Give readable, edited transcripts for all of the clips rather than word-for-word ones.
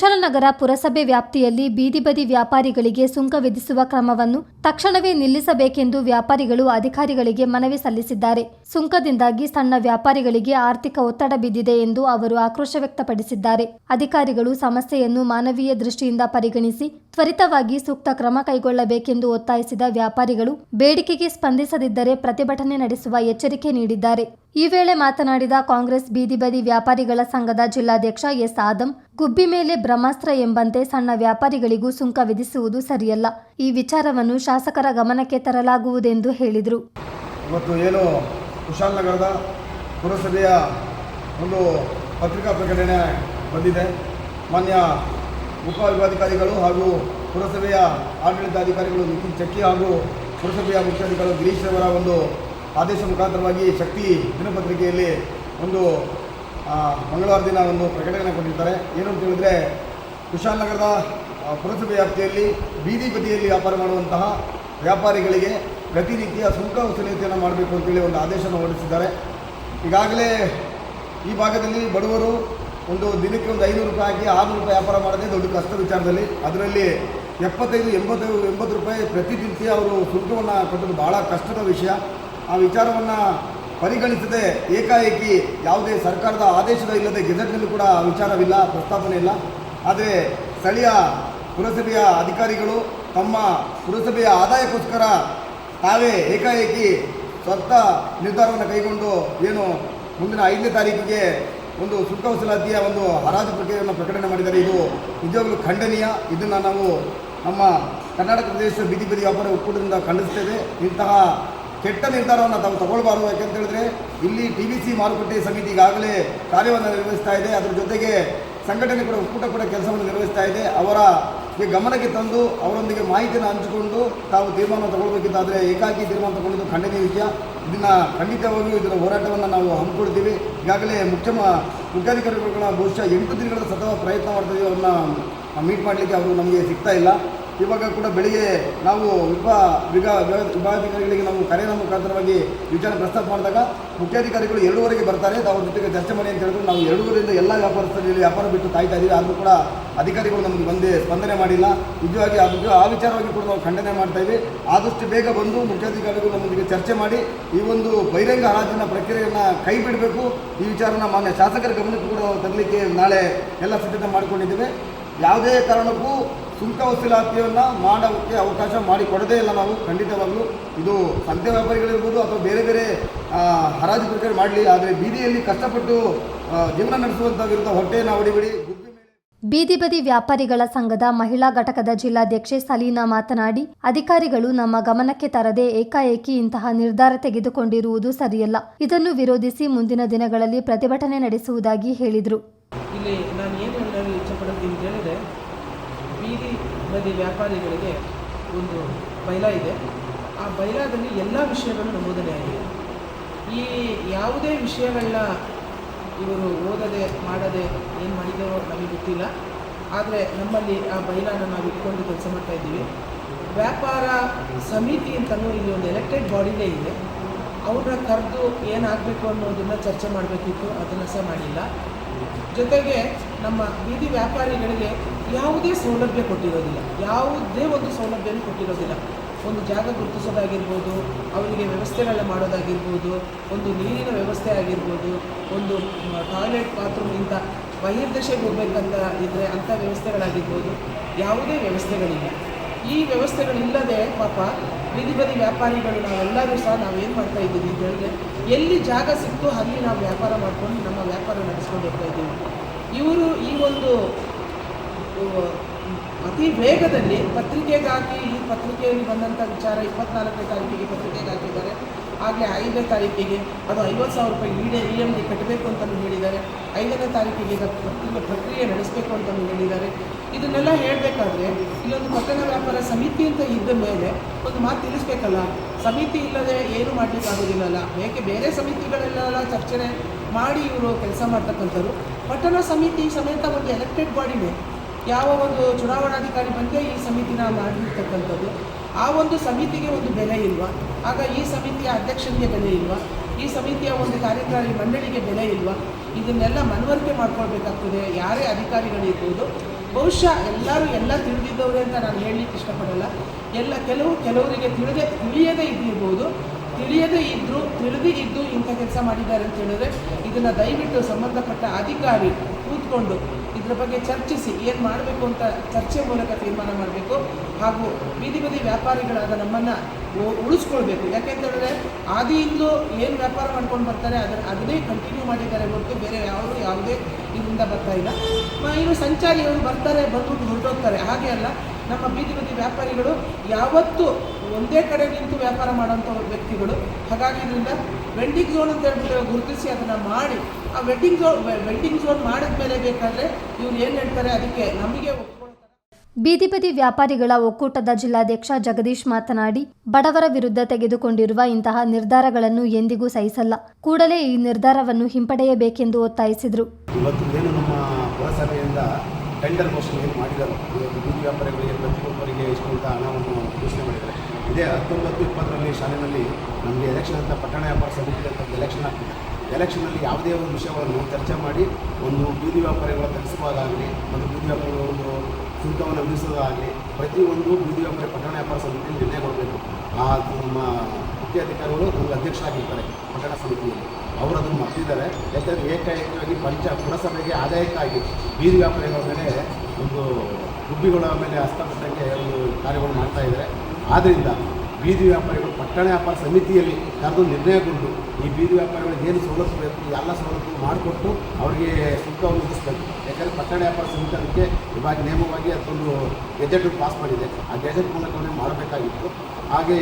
ಕುಶಾಲನಗರ ಪುರಸಭೆ ವ್ಯಾಪ್ತಿಯಲ್ಲಿ ಬೀದಿ ಬದಿ ವ್ಯಾಪಾರಿಗಳಿಗೆ ಸುಂಕ ವಿಧಿಸುವ ಕ್ರಮವನ್ನು ತಕ್ಷಣವೇ ನಿಲ್ಲಿಸಬೇಕೆಂದು ವ್ಯಾಪಾರಿಗಳು ಅಧಿಕಾರಿಗಳಿಗೆ ಮನವಿ ಸಲ್ಲಿಸಿದ್ದಾರೆ. ಸುಂಕದಿಂದಾಗಿ ಸಣ್ಣ ವ್ಯಾಪಾರಿಗಳಿಗೆ ಆರ್ಥಿಕ ಒತ್ತಡ ಬಿದ್ದಿದೆ ಎಂದು ಅವರು ಆಕ್ರೋಶ ವ್ಯಕ್ತಪಡಿಸಿದ್ದಾರೆ. ಅಧಿಕಾರಿಗಳು ಸಮಸ್ಯೆಯನ್ನು ಮಾನವೀಯ ದೃಷ್ಟಿಯಿಂದ ಪರಿಗಣಿಸಿ ತ್ವರಿತವಾಗಿ ಸೂಕ್ತ ಕ್ರಮ ಕೈಗೊಳ್ಳಬೇಕೆಂದು ಒತ್ತಾಯಿಸಿದ ವ್ಯಾಪಾರಿಗಳು ಬೇಡಿಕೆಗೆ ಸ್ಪಂದಿಸದಿದ್ದರೆ ಪ್ರತಿಭಟನೆ ನಡೆಸುವ ಎಚ್ಚರಿಕೆ ನೀಡಿದ್ದಾರೆ. ಈ ವೇಳೆ ಮಾತನಾಡಿದ ಕಾಂಗ್ರೆಸ್ ಬೀದಿ ಬದಿ ವ್ಯಾಪಾರಿಗಳ ಸಂಘದ ಜಿಲ್ಲಾಧ್ಯಕ್ಷ ಎಸ್. ಆದಂ, ಗುಬ್ಬಿ ಮೇಲೆ ಬ್ರಹ್ಮಾಸ್ತ್ರ ಎಂಬಂತೆ ಸಣ್ಣ ವ್ಯಾಪಾರಿಗಳಿಗೂ ಸುಂಕ ವಿಧಿಸುವುದು ಸರಿಯಲ್ಲ. ಈ ವಿಚಾರವನ್ನು ಶಾಸಕರ ಗಮನಕ್ಕೆ ತರಲಾಗುವುದೆಂದು ಹೇಳಿದರು. ಇವತ್ತು ಏನು ಕುಶಾಲನಗರದ ಪುರಸಭೆಯ ಒಂದು ಪತ್ರಿಕಾ ಪ್ರಕಟಣೆ ಬಂದಿದೆ. ಮಾನ್ಯ ಉಪವಿಭಾಗಾಧಿಕಾರಿಗಳು ಹಾಗೂ ಪುರಸಭೆಯ ಆಡಳಿತಾಧಿಕಾರಿಗಳು ನಿತಿನ್ ಚಕ್ಕಿ ಹಾಗೂ ಪುರಸಭೆಯ ಮುಖ್ಯಾಧಿಕಾರಿಗಳು ಗಿರೀಶ್ ಅವರ ಒಂದು ಆದೇಶ ಮುಖಾಂತರವಾಗಿ ಶಕ್ತಿ ದಿನಪತ್ರಿಕೆಯಲ್ಲಿ ಒಂದು ಮಂಗಳವಾರ ದಿನ ಒಂದು ಪ್ರಕಟಣೆ ಕೊಟ್ಟಿರ್ತಾರೆ. ಏನು ಅಂತ ಹೇಳಿದ್ರೆ, ಕುಶಾಲನಗರದ ಪುರಸಭೆ ವ್ಯಾಪ್ತಿಯಲ್ಲಿ ಬೀದಿ ಬದಿಯಲ್ಲಿ ವ್ಯಾಪಾರ ಮಾಡುವಂತಹ ವ್ಯಾಪಾರಿಗಳಿಗೆ ಪ್ರತಿ ರೀತಿಯ ಸುಂಕ ವಸೂಲಿಯನ್ನು ಮಾಡಬೇಕು ಅಂತೇಳಿ ಒಂದು ಆದೇಶವನ್ನು ಹೊರಡಿಸಿದ್ದಾರೆ. ಈಗಾಗಲೇ ಈ ಭಾಗದಲ್ಲಿ ಬಡವರು ಒಂದು ದಿನಕ್ಕೆ ಒಂದು 500 ರೂಪಾಯಿ ಹಾಕಿ 600 ರೂಪಾಯಿ ವ್ಯಾಪಾರ ಮಾಡೋದೇ ದೊಡ್ಡ ಕಷ್ಟ ವಿಚಾರದಲ್ಲಿ. ಅದರಲ್ಲಿ 75-80 ರೂಪಾಯಿ ಪ್ರತಿನಿತ್ಯ ಅವರು ಸುಂಕವನ್ನು ಕಟ್ಟೋದು ಭಾಳ ಕಷ್ಟದ ವಿಷಯ. ಆ ವಿಚಾರವನ್ನು ಪರಿಗಣಿಸದೆ ಏಕಾಏಕಿ ಯಾವುದೇ ಸರ್ಕಾರದ ಆದೇಶದ ಇಲ್ಲದೆ ಗೆಜೆಟ್ನಲ್ಲಿ ಕೂಡ ವಿಚಾರವಿಲ್ಲ, ಪ್ರಸ್ತಾಪನೆ ಇಲ್ಲ. ಆದರೆ ಸ್ಥಳೀಯ ಪುರಸಭೆಯ ಅಧಿಕಾರಿಗಳು ತಮ್ಮ ಪುರಸಭೆಯ ಆದಾಯಕ್ಕೋಸ್ಕರ ತಾವೇ ಏಕಾಏಕಿ ಸ್ವಂತ ನಿರ್ಧಾರವನ್ನು ಕೈಗೊಂಡು ಏನು ಮುಂದಿನ 5ನೇ ತಾರೀಕಿಗೆ ಒಂದು ಸುಂಕ ವಸೂಲಾತಿಯ ಒಂದು ಹರಾಜು ಪ್ರಕ್ರಿಯೆಯನ್ನು ಪ್ರಕಟಣೆ ಮಾಡಿದ್ದಾರೆ. ಇದು ನಿಜವಾಗಲೂ ಖಂಡನೀಯ. ಇದನ್ನು ನಾವು ನಮ್ಮ ಕರ್ನಾಟಕ ಪ್ರದೇಶ ಬೀದಿ ಬದಿ ವ್ಯಾಪಾರ ಒಕ್ಕೂಟದಿಂದ ಖಂಡಿಸ್ತೇವೆ. ಇಂತಹ ಕೆಟ್ಟ ನಿರ್ಧಾರವನ್ನು ತಾವು ತಗೊಳ್ಬಾರ್ದು. ಯಾಕೆಂತ ಹೇಳಿದ್ರೆ, ಇಲ್ಲಿ TBC ಮಾರುಕಟ್ಟೆ ಸಮಿತಿ ಈಗಾಗಲೇ ಕಾರ್ಯವನ್ನು ನಿರ್ವಹಿಸ್ತಾ ಇದೆ. ಅದರ ಜೊತೆಗೆ ಸಂಘಟನೆ ಕೂಡ ಒಕ್ಕೂಟ ಕೂಡ ಕೆಲಸವನ್ನು ನಿರ್ವಹಿಸ್ತಾ ಇದೆ. ಅವರ ಗಮನಕ್ಕೆ ತಂದು ಅವರೊಂದಿಗೆ ಮಾಹಿತಿಯನ್ನು ಹಂಚಿಕೊಂಡು ತಾವು ತೀರ್ಮಾನ ತಗೊಳ್ಬೇಕಿದ್ದಾದರೆ ಏಕಾಏಕಿ ತೀರ್ಮಾನ ತಗೊಂಡಿದ್ದು ಖಂಡನೀಯ ವಿಷಯ. ಇದನ್ನು ಖಂಡಿತವಾಗಿಯೂ ಇದರ ಹೋರಾಟವನ್ನು ನಾವು ಹಮ್ಮಿಕೊಳ್ತೀವಿ. ಈಗಾಗಲೇ ಮುಖ್ಯಾಧಿಕಾರಿಗಳ ಬಹುಶಃ 8 ದಿನಗಳ ಸತತ ಪ್ರಯತ್ನ ಮಾಡ್ತಿದ್ದೀವಿ. ಅವ್ರನ್ನ ಮೀಟ್ ಮಾಡಲಿಕ್ಕೆ ಅವರು ನಮಗೆ ಸಿಗ್ತಾ ಇಲ್ಲ. ಇವಾಗ ಕೂಡ ಬೆಳಿಗ್ಗೆ ನಾವು ವಿಭಾಗಾಧಿಕಾರಿಗಳಿಗೆ ನಾವು ಕರೆಯ ಮುಖಾಂತರವಾಗಿ ವಿಚಾರ ಪ್ರಸ್ತಾಪ ಮಾಡಿದಾಗ ಮುಖ್ಯಾಧಿಕಾರಿಗಳು 2:30ಗೆ ಬರ್ತಾರೆ, ಅವ್ರ ಜೊತೆಗೆ ಚರ್ಚೆ ಮಾಡಿ ಅಂತ ಹೇಳಿದ್ರು. ನಾವು 2:30ರಿಂದ ಎಲ್ಲ ವ್ಯಾಪಾರಸ್ಥರಲ್ಲಿ ವ್ಯಾಪಾರ ಬಿಟ್ಟು ಕಾಯ್ತಾ ಇದ್ದೀವಿ. ಆದರೂ ಕೂಡ ಅಧಿಕಾರಿಗಳು ನಮಗೆ ಬಂದೇ ಸ್ಪಂದನೆ ಮಾಡಿಲ್ಲ. ನಿಜವಾಗಿ ಆ ವಿಚಾರವಾಗಿ ಕೂಡ ನಾವು ಖಂಡನೆ ಮಾಡ್ತಾ ಇದ್ದೀವಿ. ಆದಷ್ಟು ಬೇಗ ಬಂದು ಮುಖ್ಯಾಧಿಕಾರಿಗಳು ನಮ್ಮೊಂದಿಗೆ ಚರ್ಚೆ ಮಾಡಿ ಈ ಒಂದು ಬಹಿರಂಗ ಹರಾಜಿನ ಪ್ರಕ್ರಿಯೆಯನ್ನು ಕೈ ಬಿಡಬೇಕು. ಈ ವಿಚಾರನ ಮಾನ್ಯ ಶಾಸಕರ ಗಮನಕ್ಕೆ ಕೂಡ ತರಲಿಕ್ಕೆ ನಾಳೆ ಎಲ್ಲ ಸಿದ್ಧತೆ ಮಾಡಿಕೊಂಡಿದ್ದೇವೆ. ಯಾವುದೇ ಕಾರಣಕ್ಕೂ ಸುಂಕ ವಸೂಲಾತಿಯನ್ನು ಮಾಡೋಕ್ಕೆ ಅವಕಾಶ ಮಾಡಿಕೊಡದೇ ಇಲ್ಲ ನಾವು. ಖಂಡಿತವಾಗಲೂ ಇದು ಸಂತೆ ವ್ಯಾಪಾರಿಗಳಿರ್ಬೋದು ಅಥವಾ ಬೇರೆ ಬೇರೆ ಹರಾಜು ಪ್ರಕ್ರಿಯೆ ಮಾಡಲಿ, ಆದರೆ ಬೀದಿಯಲ್ಲಿ ಕಷ್ಟಪಟ್ಟು ಜೀವನ ನಡೆಸುವಂಥ ವಿರುದ್ಧ ಹೊಟ್ಟೆಯನ್ನು ಹೊಡಿಬಿಡಿ. ಬೀದಿ ಬದಿ ವ್ಯಾಪಾರಿಗಳ ಸಂಘದ ಮಹಿಳಾ ಘಟಕದ ಜಿಲ್ಲಾಧ್ಯಕ್ಷೆ ಸಲೀನಾ ಮಾತನಾಡಿ, ಅಧಿಕಾರಿಗಳು ನಮ್ಮ ಗಮನಕ್ಕೆ ತರದೆ ಏಕಾಏಕಿ ಇಂತಹ ನಿರ್ಧಾರ ತೆಗೆದುಕೊಂಡಿರುವುದು ಸರಿಯಲ್ಲ. ಇದನ್ನು ವಿರೋಧಿಸಿ ಮುಂದಿನ ದಿನಗಳಲ್ಲಿ ಪ್ರತಿಭಟನೆ ನಡೆಸುವುದಾಗಿ ಹೇಳಿದರು. ಇಲ್ಲಿ ನಾನು ಏನು ಹೇಳಲು ಇಚ್ಛಪಡುತ್ತೀನಿ ಅಂತ ಹೇಳಿದರೆ, ಬೀದಿ ಬದಿ ವ್ಯಾಪಾರಿಗಳಿಗೆ ಒಂದು ಬೈಲಾ ಇದೆ. ಆ ಬೈಲಾದಲ್ಲಿ ಎಲ್ಲ ವಿಷಯಗಳು ನಮೂದನೆ ಆಗಿದೆ. ಈ ಯಾವುದೇ ವಿಷಯಗಳನ್ನ ಇವರು ಓದದೆ ಮಾಡದೆ ಏನು ಮಾಡಿದರೋ ನಮಗೆ ಗೊತ್ತಿಲ್ಲ. ಆದರೆ ನಮ್ಮಲ್ಲಿ ಆ ಬೈಲಾನ ನಾವು ಇಟ್ಕೊಂಡು ಕೆಲಸ ಮಾಡ್ತಾ ಇದ್ದೀವಿ. ವ್ಯಾಪಾರ ಸಮಿತಿ ಅಂತಲೂ ಇಲ್ಲಿ ಒಂದು ಎಲೆಕ್ಟೆಡ್ ಬಾಡಿನೇ ಇದೆ. ಅವ್ರನ್ನ ಕರೆದು ಏನಾಗಬೇಕು ಅನ್ನೋದನ್ನು ಚರ್ಚೆ ಮಾಡಬೇಕಿತ್ತು, ಅದನ್ನು ಸಹ ಮಾಡಿಲ್ಲ. ಜೊತೆಗೆ ನಮ್ಮ ಬೀದಿ ವ್ಯಾಪಾರಿಗಳಿಗೆ ಯಾವುದೇ ಸೌಲಭ್ಯ ಕೊಟ್ಟಿರೋದಿಲ್ಲ, ಯಾವುದೇ ಒಂದು ಸೌಲಭ್ಯನೂ ಕೊಟ್ಟಿರೋದಿಲ್ಲ. ಒಂದು ಜಾಗ ಗುರುತಿಸೋದಾಗಿರ್ಬೋದು, ಅವರಿಗೆ ವ್ಯವಸ್ಥೆಗಳನ್ನ ಮಾಡೋದಾಗಿರ್ಬೋದು, ಒಂದು ನೀರಿನ ವ್ಯವಸ್ಥೆ ಆಗಿರ್ಬೋದು, ಒಂದು ಟಾಯ್ಲೆಟ್ ಬಾತ್ರೂಮಿಂದ ಬಹಿರ್ದೆಸೆಗೆ ಹೋಗ್ಬೇಕಂತ ಇದ್ದರೆ ಅಂಥ ವ್ಯವಸ್ಥೆಗಳಾಗಿರ್ಬೋದು, ಯಾವುದೇ ವ್ಯವಸ್ಥೆಗಳಿಲ್ಲ. ಈ ವ್ಯವಸ್ಥೆಗಳಿಲ್ಲದೆ ಪಾಪ ಬೀದಿ ಬದಿ ವ್ಯಾಪಾರಿಗಳು ನಾವೆಲ್ಲರೂ ಸಹ ನಾವೇನು ಮಾಡ್ತಾ ಇದ್ದೀವಿ ಅಂತ ಹೇಳಿದ್ರೆ, ಎಲ್ಲಿ ಜಾಗ ಸಿಕ್ತು ಅಲ್ಲಿ ನಾವು ವ್ಯಾಪಾರ ಮಾಡ್ಕೊಂಡು ನಮ್ಮ ವ್ಯಾಪಾರ ನಡೆಸ್ಕೊಂಡು ಹೋಗ್ತಾ ಇದ್ದೀವಿ. ಇವರು ಈ ಒಂದು ಅತಿ ವೇಗದಲ್ಲಿ ಪತ್ರಿಕೆಗೆ ಹಾಕಿ, ಈ ಪತ್ರಿಕೆಯಲ್ಲಿ ಬಂದಂಥ ವಿಚಾರ 24ನೇ ತಾರೀಕಿಗೆ ಪತ್ರಿಕೆಗೆ ಹಾಕಿದ್ದಾರೆ. ಆಗಲೇ 5ನೇ ತಾರೀಕಿಗೆ ಅದು 50,000 ರೂಪಾಯಿ EMD ಕಟ್ಟಬೇಕು ಅಂತಲೂ ಹೇಳಿದ್ದಾರೆ. 5ನೇ ತಾರೀಕಿಗೆ ಪ್ರಕ್ರಿಯೆ ನಡೆಸಬೇಕು ಅಂತಲೂ ಹೇಳಿದ್ದಾರೆ. ಇದನ್ನೆಲ್ಲ ಹೇಳಬೇಕಾದ್ರೆ ಇಲ್ಲೊಂದು ಪಟ್ಟಣ ವ್ಯಾಪಾರ ಸಮಿತಿ ಅಂತ ಇದ್ದ ಮೇಲೆ ಒಂದು ಮಾತು ತಿಳಿಸ್ಬೇಕಲ್ಲ. ಸಮಿತಿ ಇಲ್ಲದೆ ಏನು ಮಾಡಲಿಕ್ಕಾಗೋದಿಲ್ಲಲ್ಲ. ಬೇರೆ ಸಮಿತಿಗಳೆಲ್ಲ ಚರ್ಚೆ ಮಾಡಿ ಇವರು ಕೆಲಸ ಮಾಡ್ತಕ್ಕಂಥವ್ರು. ಪಟ್ಟಣ ಸಮಿತಿ ಸಮೇತ ಒಂದು ಎಲೆಕ್ಟೆಡ್ ಬಾಡಿನೇ. ಯಾವ ಒಂದು ಚುನಾವಣಾಧಿಕಾರಿ ಬಂದೇ ಈ ಸಮಿತಿನ ಮಾಡಿರ್ತಕ್ಕಂಥದ್ದು. ಆ ಒಂದು ಸಮಿತಿಗೆ ಒಂದು ಬೆಲೆ ಇಲ್ವಾ? ಆಗ ಈ ಸಮಿತಿಯ ಅಧ್ಯಕ್ಷನಿಗೆ ಬೆಲೆ ಇಲ್ವಾ? ಈ ಸಮಿತಿಯ ಒಂದು ಕಾರ್ಯಕಾರಿ ಮಂಡಳಿಗೆ ಬೆಲೆ ಇಲ್ವಾ? ಇದನ್ನೆಲ್ಲ ಮನವರಿಕೆ ಮಾಡ್ಕೊಳ್ಬೇಕಾಗ್ತದೆ. ಯಾರೇ ಅಧಿಕಾರಿಗಳಿರ್ಬೋದು, ಬಹುಶಃ ಎಲ್ಲರೂ ಎಲ್ಲ ತಿಳಿದಿದ್ದವ್ರೆ ಅಂತ ನಾನು ಹೇಳಲಿಕ್ಕೆ ಇಷ್ಟಪಡಲ್ಲ. ಕೆಲವರಿಗೆ ತಿಳಿಯದೇ ಇದ್ದಿರ್ಬೋದು, ತಿಳಿಯದೇ ಇದ್ದು ಇಂಥ ಕೆಲಸ ಮಾಡಿದ್ದಾರೆ ಅಂತ ಹೇಳಿದ್ರೆ ಇದನ್ನು ದಯವಿಟ್ಟು ಸಂಬಂಧಪಟ್ಟ ಅಧಿಕಾರಿ ಕೂತ್ಕೊಂಡು ಇದ್ರ ಬಗ್ಗೆ ಚರ್ಚಿಸಿ ಏನು ಮಾಡಬೇಕು ಅಂತ ಚರ್ಚೆ ಮೂಲಕ ತೀರ್ಮಾನ ಮಾಡಬೇಕು. ಹಾಗೂ ಬೀದಿ ಬದಿ ವ್ಯಾಪಾರಿಗಳಾದ ನಮ್ಮನ್ನು ಉಳಿಸ್ಕೊಳ್ಬೇಕು. ಯಾಕೆಂತೇಳಿದ್ರೆ ಆದಿಯಿಂದಲೂ ಏನು ವ್ಯಾಪಾರ ಮಾಡ್ಕೊಂಡು ಬರ್ತಾರೆ ಅದನ್ನೇ ಕಂಟಿನ್ಯೂ ಮಾಡಿದ್ದಾರೆ ಹೊರತು ಬೇರೆ ಯಾವುದೇ ಇದರಿಂದ ಬರ್ತಾ ಇಲ್ಲ. ಇನ್ನು ಸಂಚಾರಿಯವರು ಬರ್ತಾರೆ, ಬಂದ್ಬಿಟ್ಟು ಹೊರಟೋಗ್ತಾರೆ. ಹಾಗೆ ಅಲ್ಲ, ನಮ್ಮ ಬೀದಿ ಬದಿ ವ್ಯಾಪಾರಿಗಳು ಯಾವತ್ತೂ ಒಂದೇ ಕಡೆ ನಿಂತು ವ್ಯಾಪಾರ ಮಾಡೋಂಥ ವ್ಯಕ್ತಿಗಳು. ಹಾಗಾಗಿ ಇದರಿಂದ ವೆಂಡಿಂಗ್ ಝೋನ್ ಅಂತ ಹೇಳ್ಬಿಟ್ಟು ಗುರುತಿಸಿ ಅದನ್ನು ಮಾಡಿ, ಆ ವೆಂಡಿಂಗ್ ಝೋನ್ ಮಾಡಿದ ಮೇಲೆ ಬೇಕಾದರೆ ಇವ್ರು ಏನು ಹೇಳ್ತಾರೆ ಅದಕ್ಕೆ ನಮಗೆ ಒಪ್ಕೊಳ್ತಾರೆ. ಬೀದಿ ಬದಿ ವ್ಯಾಪಾರಿಗಳ ಒಕ್ಕೂಟದ ಜಿಲ್ಲಾಧ್ಯಕ್ಷ ಜಗದೀಶ್ ಮಾತನಾಡಿ, ಬಡವರ ವಿರುದ್ಧ ತೆಗೆದುಕೊಂಡಿರುವ ಇಂತಹ ನಿರ್ಧಾರಗಳನ್ನು ಎಂದಿಗೂ ಸಹಿಸಲ್ಲ. ಕೂಡಲೇ ಈ ನಿರ್ಧಾರವನ್ನು ಹಿಂಪಡೆಯಬೇಕೆಂದು ಒತ್ತಾಯಿಸಿದರು. ಇವತ್ತು ಏನು ನಮ್ಮ ಪುರಸಭೆಯಿಂದ ಟೆಂಡರ್ ಮೋಷನ್ ಏನು ಮಾಡಿದ್ದಾರೆ, ಬೀದಿ ವ್ಯಾಪಾರಿಗಳಿಗೆ ಪ್ರತಿಯೊಬ್ಬರಿಗೆ ಎಷ್ಟು ಅಂತ ಹಣವನ್ನು ಘೋಷಣೆ ಮಾಡಿದ್ದಾರೆ. ಇದೇ 19-20 ಶಾಲೆಯಲ್ಲಿ ನಮಗೆ ಎಲೆಕ್ಷನ್ ಅಂತ ಪಟ್ಟಣ ವ್ಯಾಪಾರ ಸಮಿತಿ ಅಂತ ಎಲೆಕ್ಷನ್ ಆಗ್ತಿದೆ. ಎಲೆಕ್ಷನಲ್ಲಿ ಯಾವುದೇ ಒಂದು ವಿಷಯಗಳನ್ನು ಚರ್ಚೆ ಮಾಡಿ ಒಂದು ಬೀದಿ ವ್ಯಾಪಾರಿಗಳ ತರಿಸುವುದಾಗಲಿ ಮತ್ತು ಬೀದಿ ವ್ಯಾಪಾರಿಗಳ ಒಂದು ಶುಲ್ಕವನ್ನು ವಿಧಿಸೋದಾಗಲಿ ಪ್ರತಿಯೊಂದು ಬೀದಿ ವ್ಯಾಪಾರಿ ಪಟ್ಟಣ ವ್ಯಾಪಾರ ಸಮಿತಿಯಲ್ಲಿ ನಿರ್ಣಯಗೊಳ್ಳಬೇಕು. ನಮ್ಮ ಮುಖ್ಯ ಅಧಿಕಾರಿಗಳು ಒಂದು ಅಧ್ಯಕ್ಷರಾಗಿರ್ತಾರೆ ಪಟ್ಟಣ ಸಮಿತಿಯಲ್ಲಿ, ಅವರು ಅದನ್ನು ಮರ್ತಿದ್ದಾರೆ. ಯಾಕೆಂದರೆ ಏಕಾಏಕವಾಗಿ ಪುರಸಭೆಗೆ ಆದಾಯಕ್ಕಾಗಿ ಬೀದಿ ವ್ಯಾಪಾರಿಗಳ ಮೇಲೆ ಒಂದು ಗುಬ್ಬಿಗಳ ಮೇಲೆ ಹಸ್ತಪಟ್ಟಂಗೆ ಒಂದು ಕಾರ್ಯಗಳು ಮಾಡ್ತಾ ಇದ್ದಾರೆ. ಆದ್ದರಿಂದ ಬೀದಿ ವ್ಯಾಪಾರಿಗಳು ಪಟ್ಟಣ ವ್ಯಾಪಾರ ಸಮಿತಿಯಲ್ಲಿ ಕರೆದು ನಿರ್ಣಯಗೊಂಡು ಈ ಬೀದಿ ವ್ಯಾಪಾರಿಗಳಿಗೆ ಏನು ಸವಲತ್ತು ಬೇಕು ಎಲ್ಲ ಸವಲತ್ತು ಮಾಡಿಕೊಟ್ಟು ಅವರಿಗೆ ಶುಲ್ಕವನ್ನು ವಿಧಿಸಬೇಕು. ಯಾಕಂದರೆ ಪಟ್ಟಣ ವ್ಯಾಪಾರ ಸಮಿತಿ ಅದಕ್ಕೆ ಇವಾಗ ನೇಮವಾಗಿ ಅದೊಂದು ಗೆಜೆಟ್ ಪಾಸ್ ಮಾಡಿದೆ. ಆ ಗೆಜೆಟ್ ಮೂಲಕವೇ ಮಾಡಬೇಕಾಗಿತ್ತು. ಹಾಗೆ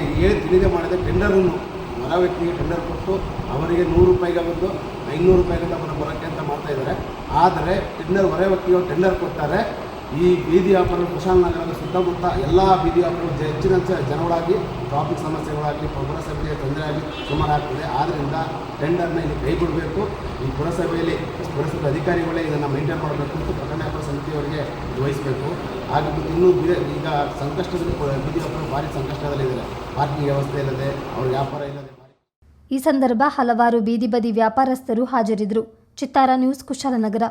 ತಿಳಿದೇ ಮಾಡಿದೆ ಟೆಂಡರನ್ನು ಹೊರ ವ್ಯಕ್ತಿಗೆ ಟೆಂಡರ್ ಕೊಟ್ಟು ಅವರಿಗೆ 100 ರೂಪಾಯಿಗೆ ಬಂದು 500 ರೂಪಾಯಿಗೆ ಅವರ ಬರೋಕ್ಕೆ ಅಂತ ಮಾಡ್ತಾಯಿದ್ದಾರೆ. ಆದರೆ ಹೊರ ವ್ಯಕ್ತಿಗಳು ಟೆಂಡರ್ ಕೊಟ್ಟಾರೆ. ಈ ಬೀದಿ ವ್ಯಾಪಾರ ಕುಶಾಲನಗರದ ಸುತ್ತಮುತ್ತ ಎಲ್ಲ ಬೀದಿ ವ್ಯಾಪಾರಗಳು ಹೆಚ್ಚಿನ ಜನಗಳಾಗಿ ಟ್ರಾಫಿಕ್ ಸಮಸ್ಯೆಗಳಾಗಲಿ ಪುರಸಭೆಗೆ ತೊಂದರೆ ಆಗಿ ಸುಮಾರು ಆಗ್ತದೆ. ಆದ್ದರಿಂದ ಟೆಂಡರ್ನ ಇಲ್ಲಿ ಕೈ ಬಿಡಬೇಕು. ಈ ಪುರಸಭೆ ಅಧಿಕಾರಿಗಳೇ ಇದನ್ನು ಮೇಂಟೈನ್ ಮಾಡಬೇಕು ಅಂತ ಪಟ್ಟಣ ವ್ಯಾಪಾರ ಸಮಿತಿಯವರಿಗೆ ವಹಿಸಬೇಕು. ಹಾಗೆ ಇನ್ನೂ ಈಗ ಸಂಕಷ್ಟದಲ್ಲಿ ಬೀದಿ ವ್ಯಾಪಾರ ಭಾರಿ ಸಂಕಷ್ಟದಲ್ಲಿದ್ದಾರೆ. ಪಾರ್ಕಿಂಗ್ ವ್ಯವಸ್ಥೆ ಇಲ್ಲದೆ, ಅವ್ರ ವ್ಯಾಪಾರ ಇಲ್ಲದೆ. ಈ ಸಂದರ್ಭ ಹಲವಾರು ಬೀದಿ ಬದಿ ವ್ಯಾಪಾರಸ್ಥರು ಹಾಜರಿದ್ದರು. ಚಿತ್ತಾರ ನ್ಯೂಸ್, ಕುಶಾಲನಗರ.